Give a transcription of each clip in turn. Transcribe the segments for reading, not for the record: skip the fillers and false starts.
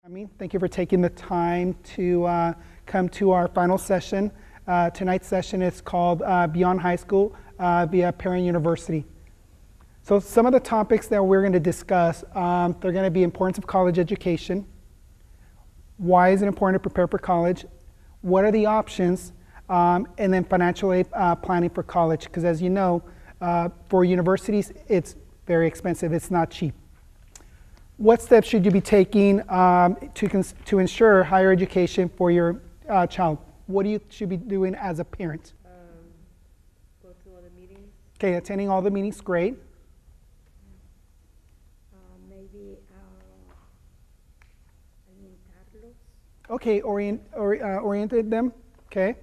Thank you for taking the time to come to our final session. Tonight's session is called Beyond High School via Parent University. So some of the topics that we're going to discuss, they're going to be importance of college education, why is it important to prepare for college, what are the options, and then financial aid planning for college, because as you know, for universities, it's very expensive, it's not cheap. What steps should you be taking to ensure higher education for your child? What should be doing as a parent? Go to all the meetings. Okay, attending all the meetings, great. Maybe orientarlos. Okay, oriented them, okay,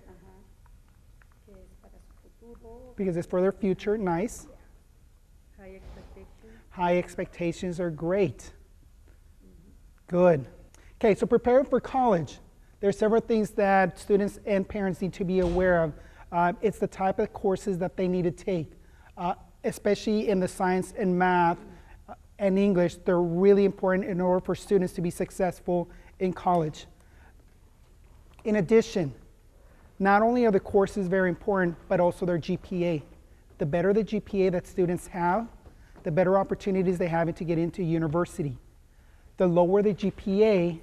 Que es para su futuro. because it's for their future, nice. High expectations. High expectations are great. Good. Okay, so preparing for college. There are several things that students and parents need to be aware of. It's the type of courses that they need to take, especially in the science and math and English. They're really important in order for students to be successful in college. In addition, not only are the courses very important, but also their GPA. The better the GPA that students have, the better opportunities they have to get into university. The lower the GPA,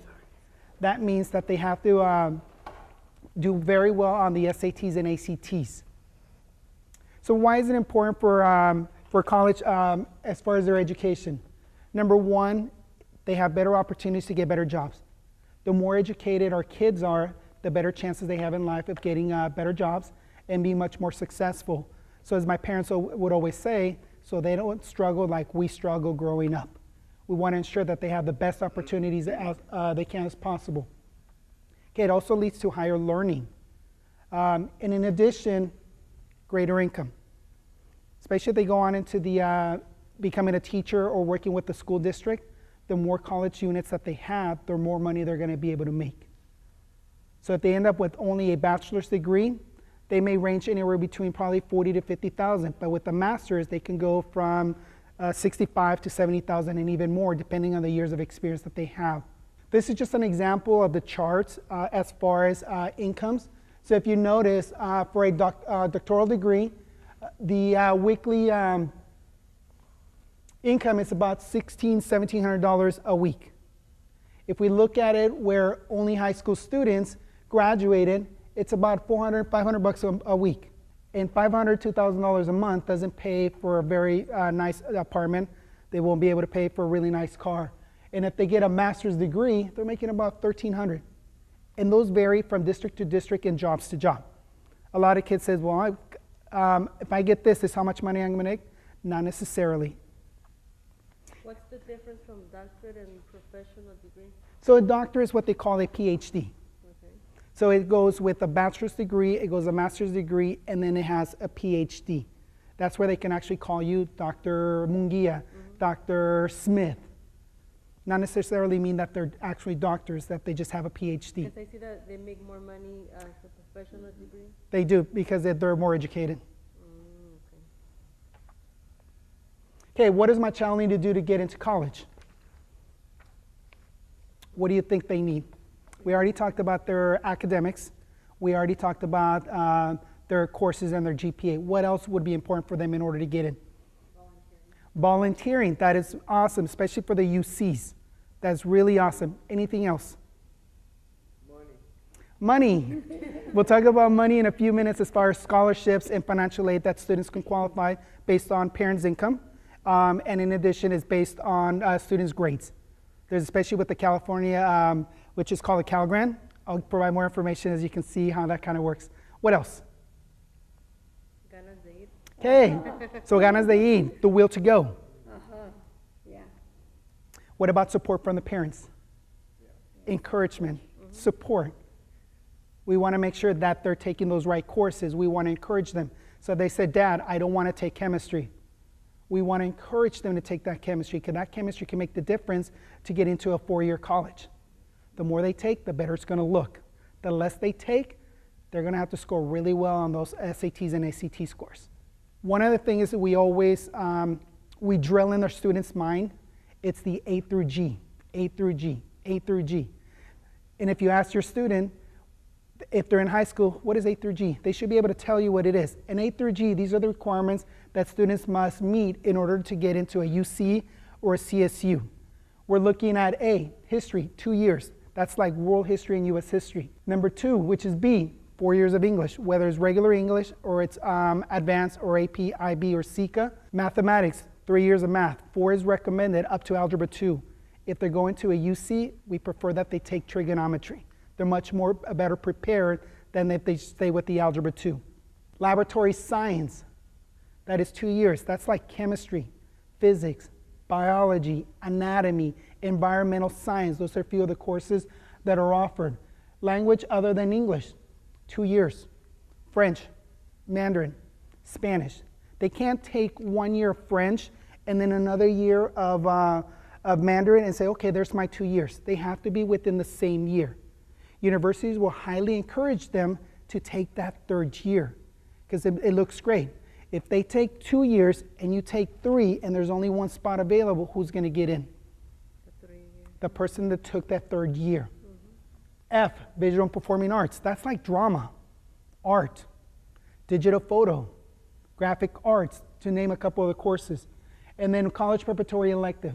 that means that they have to do very well on the SATs and ACTs. So why is it important for college as far as their education? Number one, they have better opportunities to get better jobs. The more educated our kids are, the better chances they have in life of getting better jobs and being much more successful. So as my parents would always say, so they don't struggle like we struggle growing up. We want to ensure that they have the best opportunities as they can as possible. Okay, it also leads to higher learning. And in addition, greater income. Especially if they go on into the becoming a teacher or working with the school district, the more college units that they have, the more money they're going to be able to make. So if they end up with only a bachelor's degree, they may range anywhere between probably 40 to 50,000. But with a master's, they can go from 65 to 70,000 and even more depending on the years of experience that they have. This is just an example of the charts as far as incomes. So if you notice for a doctoral degree, the weekly income is about $1,600, $1,700 a week. If we look at it where only high school students graduated, it's about $400, $500 a week. And $500, $2,000 a month doesn't pay for a very nice apartment. They won't be able to pay for a really nice car. And if they get a master's degree, they're making about $1,300. And those vary from district to district and jobs to job. A lot of kids say, well, if I get this is how much money I'm going to make? Not necessarily. What's the difference from doctorate and professional degree? So a doctor is what they call a PhD. Okay. So it goes with a bachelor's degree, it goes a master's degree, and then it has a PhD. That's where they can actually call you Dr. Munguia, Dr. Smith. Not necessarily mean that they're actually doctors, that they just have a PhD. Because I see that they make more money as a professional degree. They do, because they're more educated. Okay. Okay, what does my child need to do to get into college? What do you think they need? We already talked about their academics. We already talked about their courses and their GPA. What else would be important for them in order to get in? Volunteering, that is awesome, especially for the UCs. That's really awesome. Anything else? Money. We'll talk about money in a few minutes as far as scholarships and financial aid that students can qualify based on parents' income. And in addition, is based on students' grades. There's especially with the California, which is called a Cal Grant. I'll provide more information as you can see how that kind of works. What else? Ganas de ir. Okay, so ganas de ir, the will to go. Yeah. What about support from the parents? Encouragement, support. We want to make sure that they're taking those right courses. We want to encourage them. So they said, Dad, I don't want to take chemistry. We want to encourage them to take that chemistry because that chemistry can make the difference to get into a 4-year college. The more they take, the better it's going to look. The less they take, they're going to have to score really well on those SATs and ACT scores. One other thing is that we always, we drill in our students' mind, it's the A through G, A through G. A through G. And if you ask your student, if they're in high school, what is A through G? They should be able to tell you what it is. And A through G, these are the requirements that students must meet in order to get into a UC or a CSU. We're looking at A, history, 2 years. That's like world history and US history. Number 2, which is B, 4 years of English, whether it's regular English or it's advanced or AP, IB, or SECA. Mathematics, 3 years of math. 4 is recommended up to Algebra 2. If they're going to a UC, we prefer that they take trigonometry. They're much more better prepared than if they stay with the Algebra 2. Laboratory science, that is 2 years. That's like chemistry, physics, biology, anatomy, environmental science. Those are a few of the courses that are offered. Language other than English, 2 years. French, Mandarin, Spanish. They can't take 1 year of French and then another year of Mandarin and say, okay, there's my 2 years. They have to be within the same year. Universities will highly encourage them to take that 3rd year because it looks great. If they take 2 years and you take 3 and there's only 1 spot available, who's going to get in? The person that took that 3rd year. F, visual and performing arts. That's like drama, art, digital photo, graphic arts, to name a couple of the courses. And then college preparatory elective.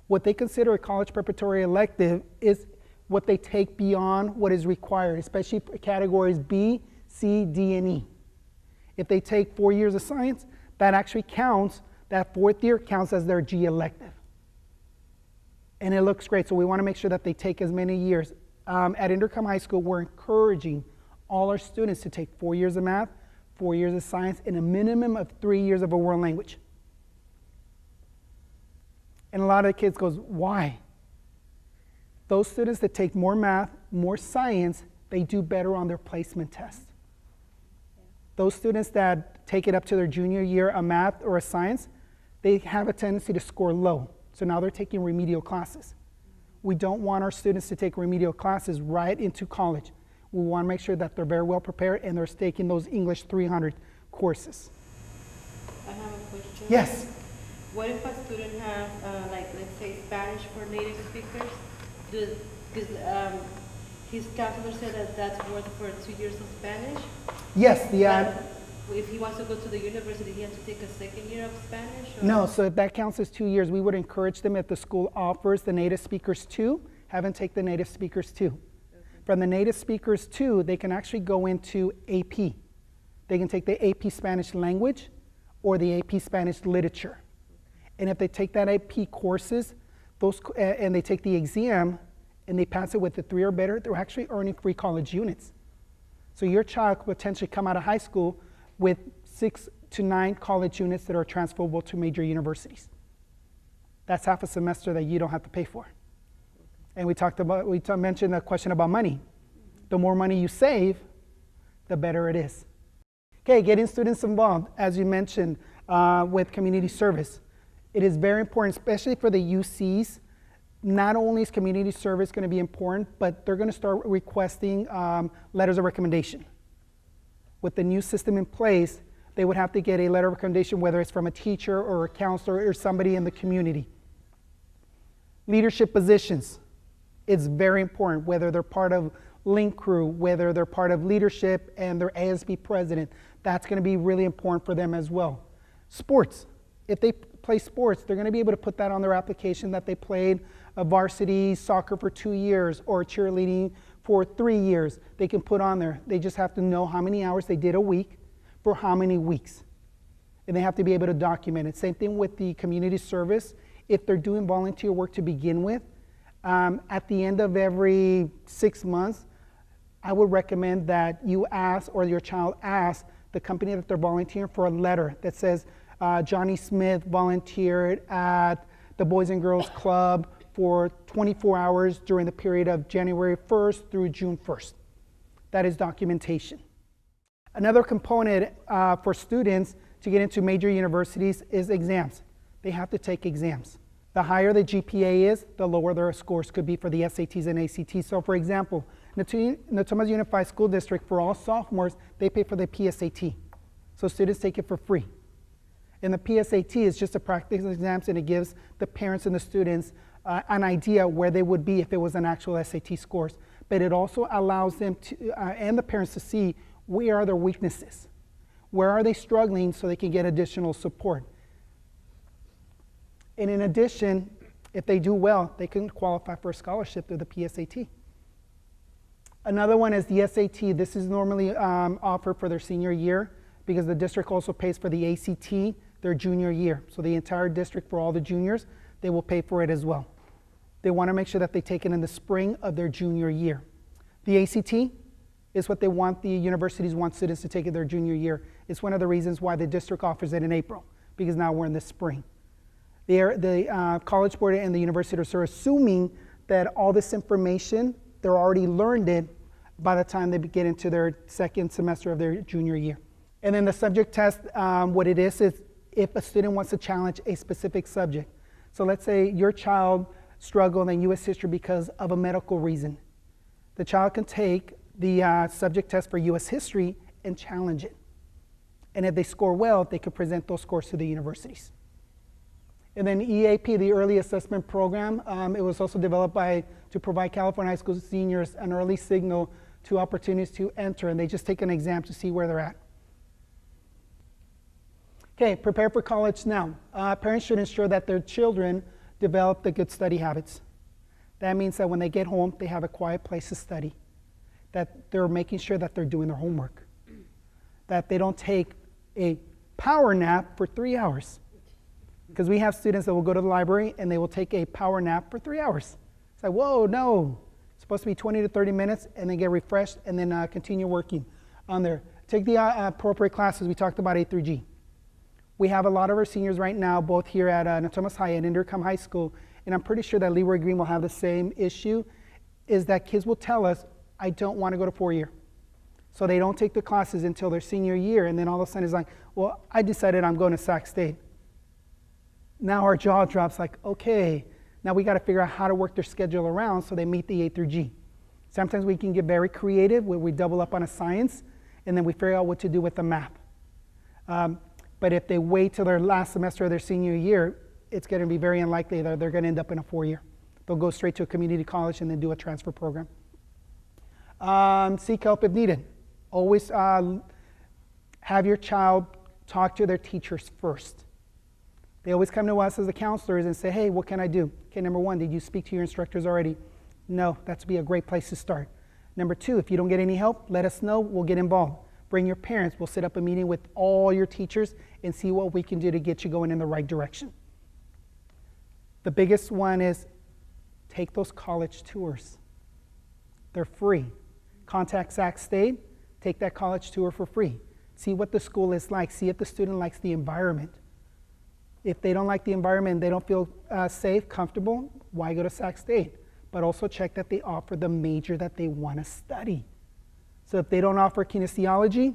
What they consider a college preparatory elective is what they take beyond what is required, especially categories B, C, D, and E. If they take 4 years of science, that actually counts, that 4th year counts as their G elective. And it looks great, so we want to make sure that they take as many years. At Intercom High School, we're encouraging all our students to take 4 years of math, 4 years of science, and a minimum of 3 years of a world language. And a lot of the kids goes, why? Those students that take more math, more science, they do better on their placement test. Those students that take it up to their junior year of math or a science, they have a tendency to score low. So now they're taking remedial classes. We don't want our students to take remedial classes right into college. We want to make sure that they're very well prepared and they're taking those English 300 courses. I have a question. Yes. What if a student has, like, let's say, Spanish for native speakers? Does his counselor said that that's worth for 2 years of Spanish? Yes. If he wants to go to the university, he has to take a 2nd year of Spanish? Or? No, so if that counts as 2 years, we would encourage them, if the school offers the native speakers 2, have them take the native speakers 2. Okay. From the native speakers 2, they can actually go into AP. They can take the AP Spanish language or the AP Spanish literature. And if they take that AP courses, and they take the exam and they pass it with a 3 or better, they're actually earning free college units. So your child could potentially come out of high school with 6 to 9 college units that are transferable to major universities. That's half a semester that you don't have to pay for. And we mentioned the question about money. The more money you save, the better it is. Okay, getting students involved, as you mentioned, with community service. It is very important, especially for the UCs. Not only is community service going to be important, but they're going to start requesting letters of recommendation. With the new system in place, they would have to get a letter of recommendation, whether it's from a teacher or a counselor or somebody in the community. Leadership positions. It's very important, whether they're part of Link Crew, whether they're part of leadership and they're ASB president. That's going to be really important for them as well. Sports. If they play sports, they're going to be able to put that on their application that they played a varsity soccer for 2 years or cheerleading for 3 years. They can put on there. They just have to know how many hours they did a week for how many weeks. And they have to be able to document it. Same thing with the community service. If they're doing volunteer work to begin with, at the end of every 6 months, I would recommend that you ask, or your child asks, the company that they're volunteering for a letter that says, Johnny Smith volunteered at the Boys and Girls Club for 24 hours during the period of January 1st through June 1st. That is documentation. Another component for students to get into major universities is exams. They have to take exams. The higher the GPA is, the lower their scores could be for the SATs and ACTs. So for example, Natomas Unified School District, for all sophomores, they pay for the PSAT. So students take it for free. And the PSAT is just a practice exam, and it gives the parents and the students an idea where they would be if it was an actual SAT scores. But it also allows them to, and the parents to see where are their weaknesses. Where are they struggling so they can get additional support. And in addition, if they do well, they can qualify for a scholarship through the PSAT. Another one is the SAT. This is normally offered for their senior year because the district also pays for the ACT their junior year. So the entire district, for all the juniors, they will pay for it as well. They want to make sure that they take it in the spring of their junior year. The ACT is what they want, the universities want students to take it their junior year. It's one of the reasons why the district offers it in April, because now we're in the spring. The College Board and the universities are assuming that all this information, they're already learned it by the time they get into their second semester of their junior year. And then the subject test, what it is if a student wants to challenge a specific subject. So let's say your child struggled in U.S. history because of a medical reason. The child can take the subject test for U.S. history and challenge it. And if they score well, they can present those scores to the universities. And then EAP, the Early Assessment Program, it was also developed to provide California high school seniors an early signal to opportunities to enter, and they just take an exam to see where they're at. Okay, prepare for college now. Parents should ensure that their children develop the good study habits. That means that when they get home, they have a quiet place to study, that they're making sure that they're doing their homework, that they don't take a power nap for 3 hours. Because we have students that will go to the library and they will take a power nap for 3 hours. It's like, whoa, no. It's supposed to be 20 to 30 minutes and then get refreshed and then continue working on there. Take the appropriate classes. We talked about A through G. We have a lot of our seniors right now, both here at Natomas High and Indercom High School, and I'm pretty sure that Leroy Green will have the same issue, is that kids will tell us, I don't want to go to 4-year. So they don't take the classes until their senior year, and then all of a sudden it's like, well, I decided I'm going to Sac State. Now our jaw drops like, okay, now we got to figure out how to work their schedule around so they meet the A through G. Sometimes we can get very creative where we double up on a science, and then we figure out what to do with the math. But if they wait till their last semester of their senior year, it's going to be very unlikely that they're going to end up in a 4-year. They'll go straight to a community college and then do a transfer program. Seek help if needed. Always have your child talk to their teachers first. They always come to us as the counselors and say, hey, what can I do? Okay, number 1, did you speak to your instructors already? No, that'd be a great place to start. Number 2, if you don't get any help, let us know, we'll get involved. Bring your parents, we'll set up a meeting with all your teachers and see what we can do to get you going in the right direction. The biggest one is take those college tours. They're free. Contact Sac State, take that college tour for free. See what the school is like, see if the student likes the environment. If they don't like the environment, they don't feel safe, comfortable, why go to Sac State? But also check that they offer the major that they want to study. So if they don't offer kinesiology,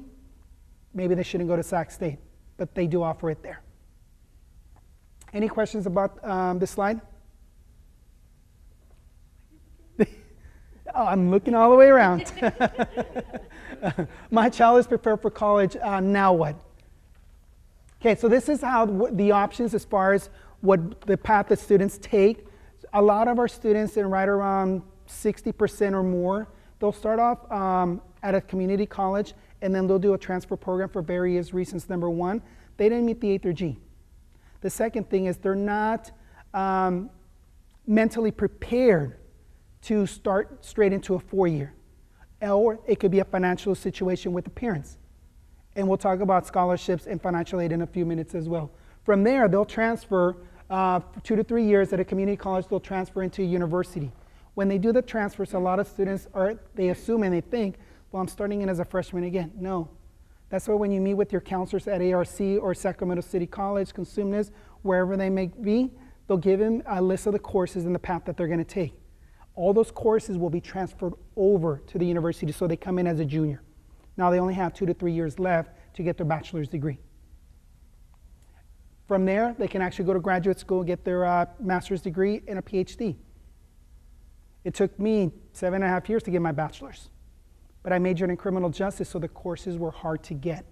maybe they shouldn't go to Sac State, but they do offer it there. Any questions about this slide? Oh, I'm looking all the way around. My child is prepared for college, now what? Okay, so this is how the options as far as what the path that students take. A lot of our students, and right around 60% or more, they'll start off at a community college and then they'll do a transfer program for various reasons. Number 1, they didn't meet the A through G. The second thing is they're not mentally prepared to start straight into a 4-year. Or it could be a financial situation with the parents. And we'll talk about scholarships and financial aid in a few minutes as well. From there, they'll transfer 2 to 3 years at a community college, they'll transfer into a university. When they do the transfers, a lot of students they assume and they think, well, I'm starting in as a freshman again. No. That's why when you meet with your counselors at ARC or Sacramento City College, Consumnes, wherever they may be, they'll give them a list of the courses and the path that they're going to take. All those courses will be transferred over to the university, so they come in as a junior. Now they only have 2 to 3 years left to get their bachelor's degree. From there, they can actually go to graduate school, get their master's degree and a PhD. It took me 7.5 years to get my bachelor's, but I majored in criminal justice, so the courses were hard to get.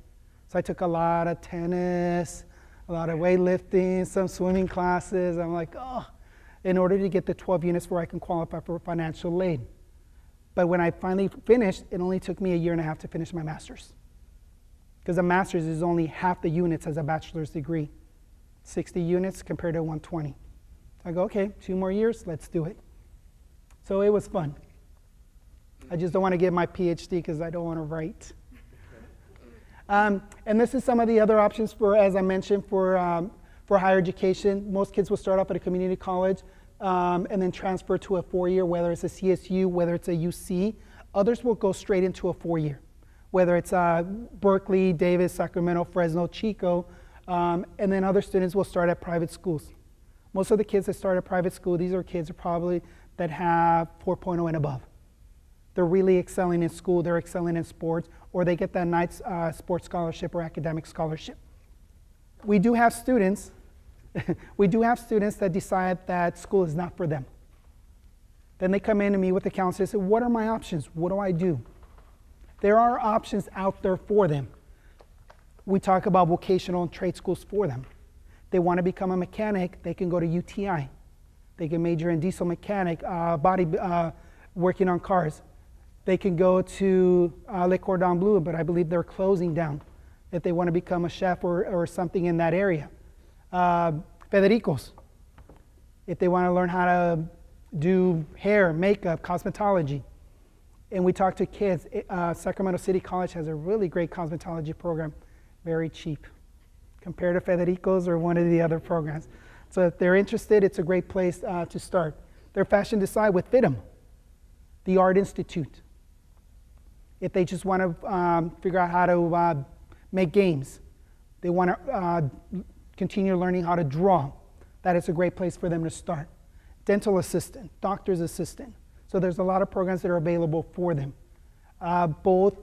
So I took a lot of tennis, a lot of weightlifting, some swimming classes. I'm like, oh, in order to get the 12 units where I can qualify for financial aid. But when I finally finished, it only took me a year and a half to finish my master's. Because a master's is only half the units as a bachelor's degree. 60 units compared to 120. I go, okay, 2 more years, let's do it. So it was fun. I just don't want to get my PhD because I don't want to write. And this is some of the other options for, as I mentioned, for higher education. Most kids will start off at a community college and then transfer to a 4-year, whether it's a CSU, whether it's a UC. Others will go straight into a 4-year, whether it's Berkeley, Davis, Sacramento, Fresno, Chico, and then other students will start at private schools. Most of the kids that start at private school, these are kids probably that have 4.0 and above. They're really excelling in school, they're excelling in sports, or they get that nice sports scholarship or academic scholarship. We do have students, that decide that school is not for them. Then they come in to meet with the counselor and say, what are my options? What do I do? There are options out there for them. We talk about vocational and trade schools for them. They want to become a mechanic, they can go to UTI. They can major in diesel mechanic, working on cars. They can go to Le Cordon Bleu, but I believe they're closing down if they want to become a chef or something in that area. Federico's, if they want to learn how to do hair, makeup, cosmetology. And we talk to kids. Sacramento City College has a really great cosmetology program, very cheap, compared to Federico's or one of the other programs. So if they're interested, it's a great place to start. Their fashion design with FITM, the Art Institute. If they just want to figure out how to make games, they want to continue learning how to draw, that is a great place for them to start. Dental assistant, doctor's assistant. So there's a lot of programs that are available for them. Both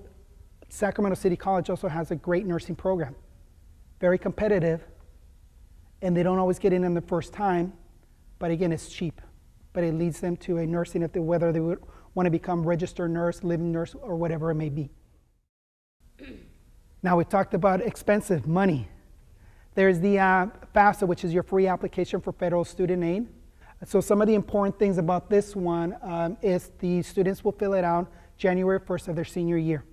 Sacramento City College also has a great nursing program. Very competitive, and they don't always get in the first time, but again, it's cheap. But it leads them to a nursing, whether they would want to become registered nurse, living nurse, or whatever it may be. Now we talked about expensive money. There's the FAFSA, which is your free application for federal student aid. So some of the important things about this one is the students will fill it out January 1st of their senior year.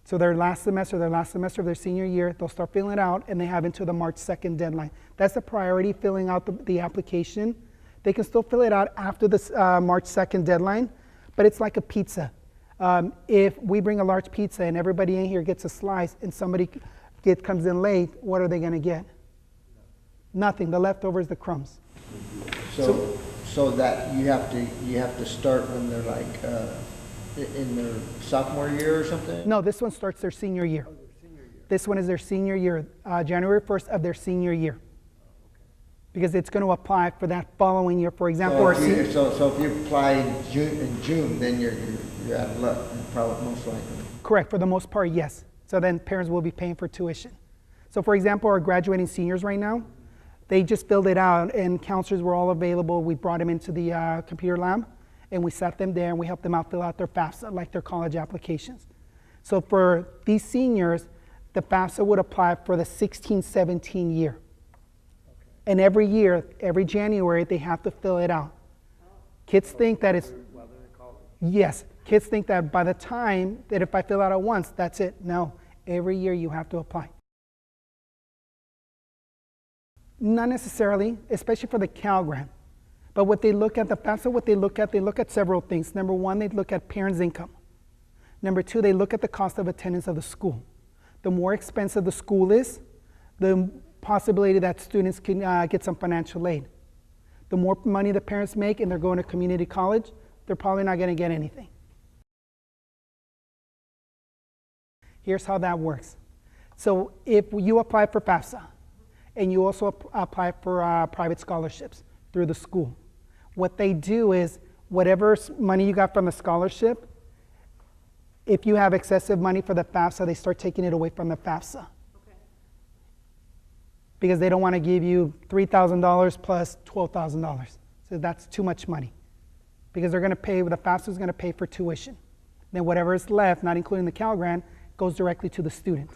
So their last semester of their senior year, they'll start filling it out, and they have until the March 2nd deadline. That's the priority, filling out the application. They can still fill it out after the March 2nd deadline, but it's like a pizza. If we bring a large pizza and everybody in here gets a slice and somebody comes in late, what are they going to get? Nothing. The leftovers, the crumbs. So that you have to start when they're like in their sophomore year or something? No, this one starts their senior year. Oh, their senior year. This one is their senior year, January 1st of their senior year. Because it's going to apply for that following year, for example. So if you apply in June, then you're out of luck, probably most likely. Correct, for the most part, yes. So then parents will be paying for tuition. So for example, our graduating seniors right now, they just filled it out and counselors were all available. We brought them into the computer lab and we sat them there and we helped them out fill out their FAFSA, like their college applications. So for these seniors, the FAFSA would apply for the 16-17 year. And every year, every January, they have to fill it out. Kids think that it's, yes, kids think that by the time that if I fill out at once, that's it. No, every year you have to apply. Not necessarily, especially for the Cal Grant. But what they look at, the FAFSA, they look at several things. Number one, they look at parents' income. Number two, they look at the cost of attendance of the school. The more expensive the school is, the possibility that students can get some financial aid. The more money the parents make and they're going to community college, they're probably not going to get anything. Here's how that works. So if you apply for FAFSA and you also apply for private scholarships through the school, what they do is whatever money you got from the scholarship, if you have excessive money for the FAFSA, they start taking it away from the FAFSA. Because they don't want to give you $3,000 plus $12,000. So that's too much money. Because they're going to pay, the FAFSA is going to pay for tuition. Then whatever is left, not including the Cal Grant, goes directly to the student.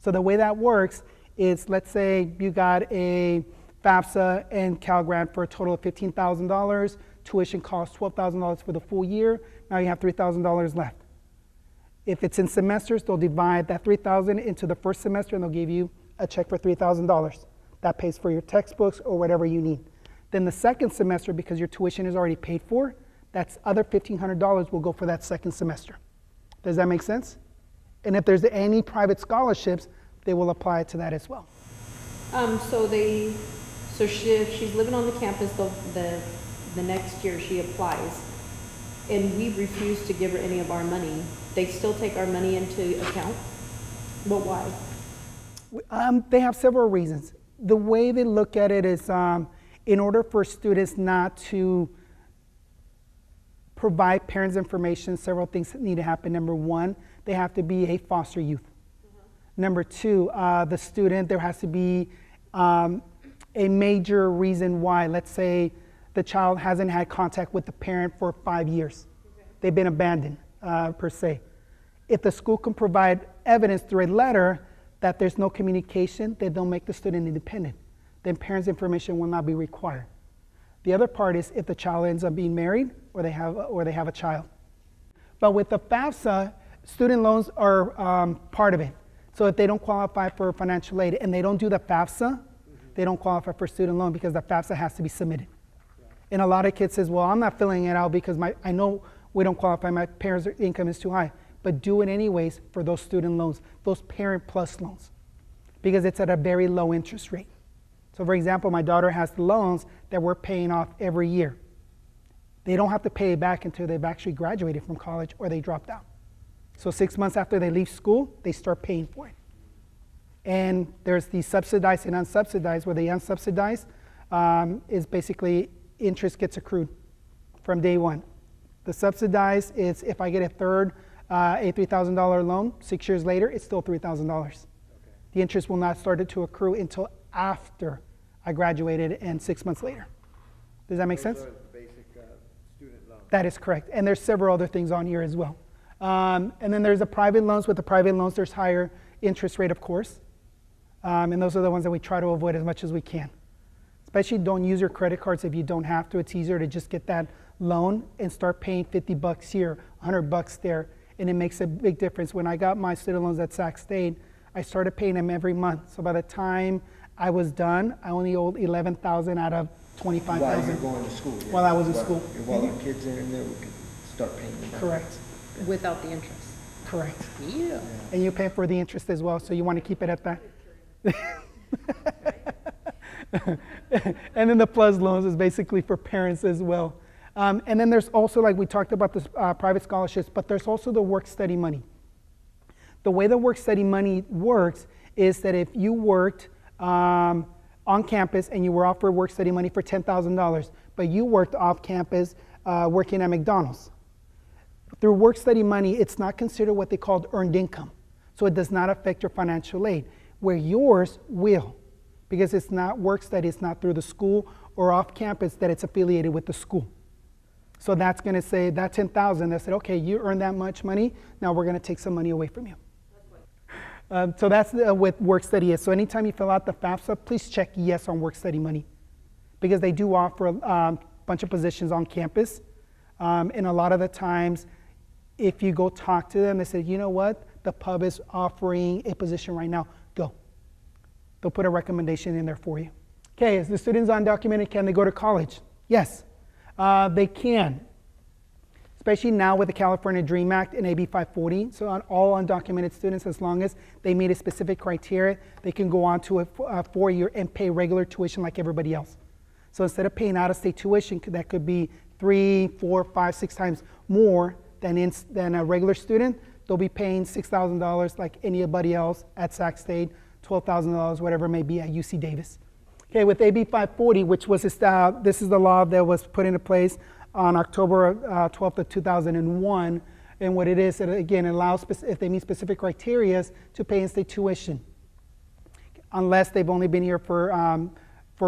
So the way that works is, let's say you got a FAFSA and Cal Grant for a total of $15,000. Tuition costs $12,000 for the full year. Now you have $3,000 left. If it's in semesters, they'll divide that $3,000 into the first semester and they'll give you a check for $3,000. That pays for your textbooks or whatever you need. Then the second semester, because your tuition is already paid for, that's other $1,500 will go for that second semester. Does that make sense? And if there's any private scholarships, they will apply to that as well. If she's living on the campus the next year she applies, and we refuse to give her any of our money, they still take our money into account? But why? They have several reasons. The way they look at it is in order for students not to provide parents information, several things need to happen. Number one, they have to be a foster youth. Number two, the student, there has to be a major reason why. Let's say the child hasn't had contact with the parent for 5 years. Okay. They've been abandoned, per se. If the school can provide evidence through a letter that there's no communication, then they'll make the student independent. Then parents' information will not be required. The other part is if the child ends up being married or they have a child. But with the FAFSA, student loans are part of it. So if they don't qualify for financial aid and they don't do the FAFSA, they don't qualify for student loan because the FAFSA has to be submitted. And a lot of kids says, well, I'm not filling it out because I know we don't qualify, my parents' income is too high. But do it anyways for those student loans, those parent plus loans, because it's at a very low interest rate. So for example, my daughter has the loans that we're paying off every year. They don't have to pay it back until they've actually graduated from college or they dropped out. So 6 months after they leave school, they start paying for it. And there's the subsidized and unsubsidized, where the unsubsidized is basically interest gets accrued from day one. The subsidized is if I get a $3,000 loan, 6 years later, it's still $3,000. Okay. The interest will not start to accrue until after I graduated and 6 months later. Does that make sense? Those are the basic student loans. That is correct. And there's several other things on here as well. And then there's the private loans. With the private loans, there's higher interest rate, of course. And those are the ones that we try to avoid as much as we can. Especially don't use your credit cards if you don't have to. It's easier to just get that loan and start paying $50 here, $100 there. And it makes a big difference. When I got my student loans at Sac State, I started paying them every month. So by the time I was done, I only owed $11,000 out of $25,000. While you're going to school. Yeah. While I was in school. While our kids are in there, we can start paying them back. Correct. Without the interest? Correct. Yeah. And you pay for the interest as well, so you want to keep it at that. And then the plus loans is basically for parents as well. And then there's also, like we talked about, this private scholarships, but there's also the work-study money. The way the work-study money works is that if you worked on campus and you were offered work-study money for $10,000, but you worked off campus working at McDonald's, through work-study money, it's not considered what they called earned income. So it does not affect your financial aid, where yours will, because it's not work-study, it's not through the school or off campus that it's affiliated with the school. So that's going to say that $10,000, they said, okay, you earned that much money, now we're going to take some money away from you. So that's what work-study is. So anytime you fill out the FAFSA, please check yes on work-study money, because they do offer a bunch of positions on campus. And a lot of the times, if you go talk to them, they say, you know what, the pub is offering a position right now, go. They'll put a recommendation in there for you. Okay, is the students undocumented, can they go to college? Yes, they can. Especially now with the California DREAM Act and AB 540. So on all undocumented students, as long as they meet a specific criteria, they can go on to a 4-year and pay regular tuition like everybody else. So instead of paying out-of-state tuition, that could be 3, 4, 5, 6 times more than a regular student, they'll be paying $6,000 like anybody else at Sac State, $12,000, whatever it may be at UC Davis. Okay, with AB 540, which was this is the law that was put into place on October 12th of 2001, and what it is, it again allows, if they meet specific criteria, to pay in-state tuition. Unless they've only been here for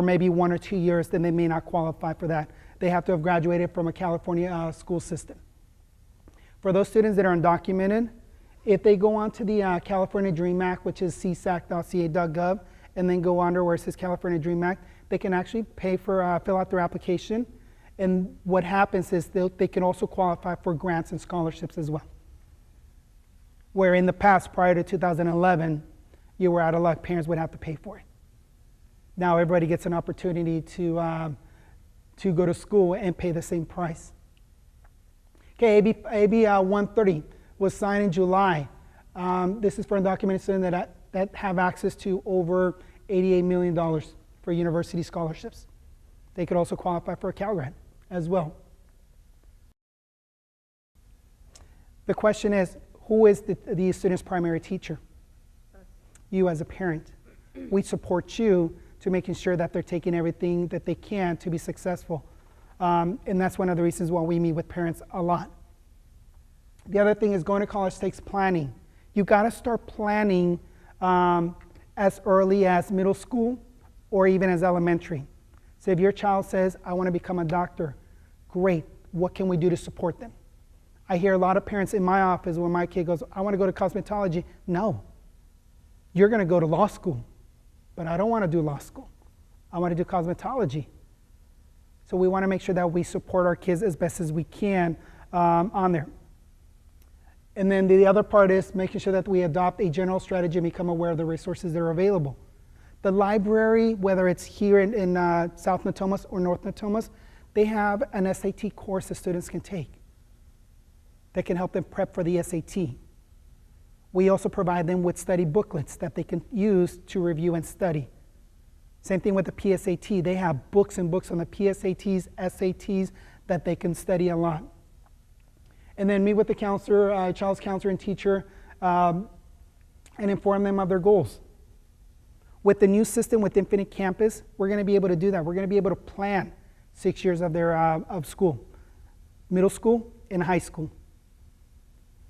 maybe 1 or 2 years, then they may not qualify for that. They have to have graduated from a California school system. For those students that are undocumented, if they go on to the California DREAM Act, which is csac.ca.gov, and then go under where it says California Dream Act, they can actually pay for, fill out their application. And what happens is they can also qualify for grants and scholarships as well. Where in the past, prior to 2011, you were out of luck, parents would have to pay for it. Now everybody gets an opportunity to go to school and pay the same price. Okay, AB 130 was signed in July. This is for undocumented students that have access to over $88 million for university scholarships. They could also qualify for a Cal Grant as well. The question is, who is the student's primary teacher? You as a parent. We support you to making sure that they're taking everything that they can to be successful. And that's one of the reasons why we meet with parents a lot. The other thing is going to college takes planning. You got to start planning as early as middle school or even as elementary. So if your child says, I want to become a doctor, great. What can we do to support them? I hear a lot of parents in my office when my kid goes, I want to go to cosmetology. No, you're going to go to law school, but I don't want to do law school. I want to do cosmetology. So we want to make sure that we support our kids as best as we can on there. And then the other part is making sure that we adopt a general strategy and become aware of the resources that are available. The library, whether it's here in South Natomas or North Natomas, they have an SAT course that students can take that can help them prep for the SAT. We also provide them with study booklets that they can use to review and study. Same thing with the PSAT. They have books and books on the PSATs, SATs that they can study a lot. And then meet with the counselor, child's counselor and teacher, and inform them of their goals. With the new system with Infinite Campus, we're going to be able to do that. We're going to be able to plan 6 years of their of school, middle school and high school.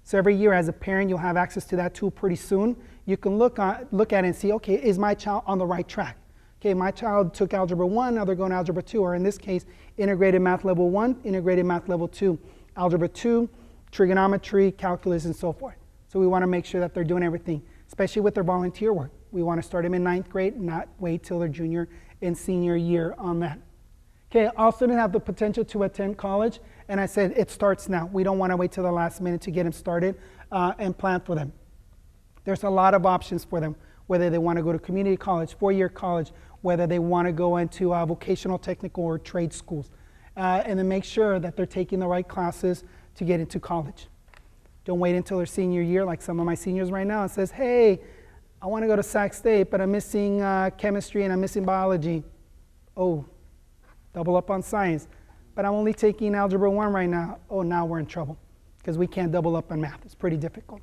So every year as a parent, you'll have access to that tool pretty soon. You can look at it and see, okay, is my child on the right track? Okay, my child took Algebra 1, now they're going to Algebra 2, or in this case, Integrated Math Level 1, Integrated Math Level 2, Algebra 2, Trigonometry, Calculus, and so forth. So we want to make sure that they're doing everything, especially with their volunteer work. We want to start them in 9th grade, not wait till their junior and senior year on that. Okay, all students have the potential to attend college, and I said it starts now. We don't want to wait till the last minute to get them started and plan for them. There's a lot of options for them, whether they want to go to community college, four-year college, whether they want to go into vocational, technical, or trade schools, and then make sure that they're taking the right classes to get into college. Don't wait until their senior year, like some of my seniors right now, and says, hey, I want to go to Sac State, but I'm missing chemistry and I'm missing biology. Oh, double up on science. But I'm only taking Algebra 1 right now. Oh, now we're in trouble because we can't double up on math. It's pretty difficult.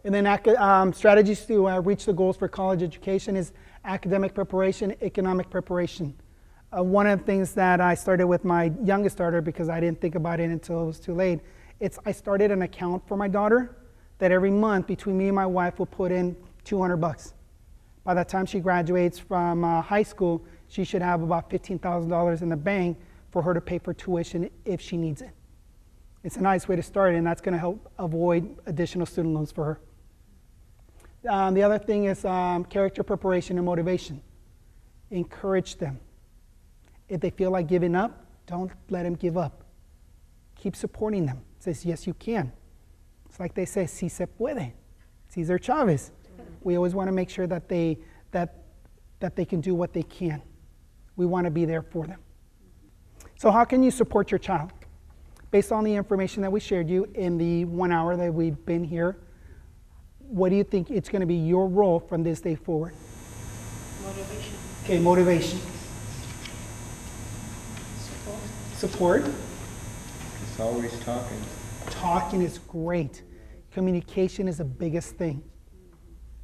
And then strategies to reach the goals for college education is academic preparation, economic preparation. One of the things that I started with my youngest daughter, because I didn't think about it until it was too late, I started an account for my daughter that every month between me and my wife will put in $200. By the time she graduates from high school, she should have about $15,000 in the bank for her to pay for tuition if she needs it. It's a nice way to start, and that's going to help avoid additional student loans for her. The other thing is character preparation and motivation. Encourage them. If they feel like giving up, don't let them give up. Keep supporting them. Says, yes, you can. It's like they say, si se puede. Cesar Chavez. We always want to make sure that they can do what they can. We want to be there for them. So how can you support your child? Based on the information that we shared you in the 1 hour that we've been here, what do you think it's going to be your role from this day forward? Motivation. Okay, motivation. Support. It's always talking. Talking is great. Communication is the biggest thing.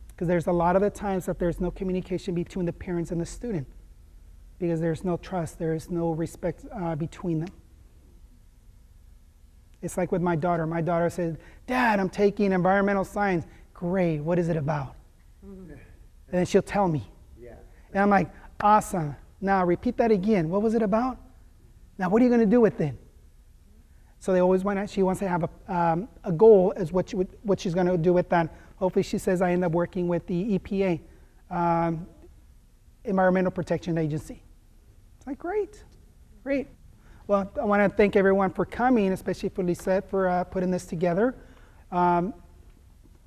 Because there's a lot of the times that there's no communication between the parents and the student. Because there's no trust, there is no respect between them. It's like with my daughter. My daughter said, Dad, I'm taking environmental science. Great, what is it about? And then she'll tell me. Yeah. And I'm like, awesome. Now repeat that again. What was it about? Now what are you going to do with it? So they always she wants to have a goal as what she's going to do with that. Hopefully she says I end up working with the EPA Environmental Protection Agency. It's like, great, great. Well, I want to thank everyone for coming, especially for Lisette for putting this together.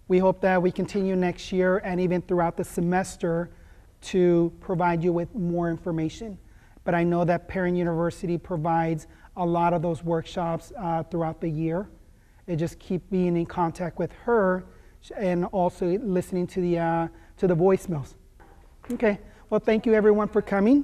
We hope that we continue next year and even throughout the semester to provide you with more information. But I know that Parent University provides a lot of those workshops throughout the year. And just keep being in contact with her and also listening to the voicemails. Okay, well, thank you everyone for coming.